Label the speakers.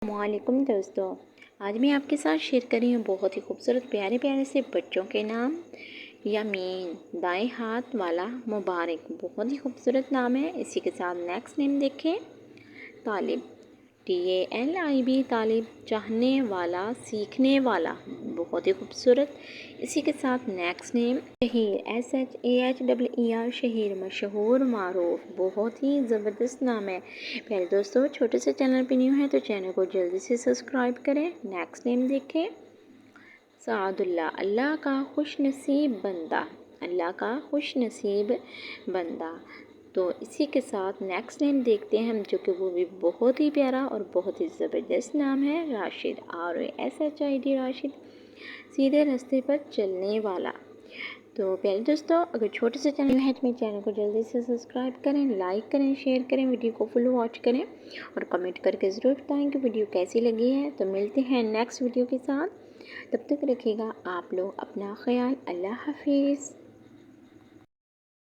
Speaker 1: अस्सलामुअलैकुम दोस्तों, आज मैं आपके साथ शेयर कर रही हूँ बहुत ही खूबसूरत प्यारे प्यारे से बच्चों के नाम। यामीन, दाएं हाथ वाला मुबारक, बहुत ही खूबसूरत नाम है। इसी के साथ नेक्स्ट नेम देखें, तालिब, TALIB, तालिब, चाहने वाला, सीखने वाला, बहुत ही खूबसूरत। इसी के साथ next name Shaheer, SHAHEER, Shaheer, मशहूर, मारूफ, बहुत ही ज़बरदस्त नाम है। पहले दोस्तों, छोटे से चैनल पे न्यू है तो चैनल को जल्दी से सब्सक्राइब करें। नेक्स्ट नेम देखें, सादुल्ला, अल्लाह का खुश नसीब बंदा, अल्लाह का खुश नसीब बंदा। तो इसी के साथ नेक्स्ट नेम देखते हैं हम, जो कि वो भी बहुत ही प्यारा और बहुत ही ज़बरदस्त नाम है, राशिद, RASHID, राशिद, सीधे रास्ते पर चलने वाला। तो पहले दोस्तों, अगर छोटे से चैनल है तो मेरे चैनल को जल्दी से सब्सक्राइब करें, लाइक करें, शेयर करें, वीडियो को फुल वॉच करें और कमेंट करके ज़रूर बताएं कि वीडियो कैसी लगी है। तो मिलते हैं नेक्स्ट वीडियो के साथ, तब तक रखिएगा आप लोग अपना ख्याल। अल्लाह हाफिज़।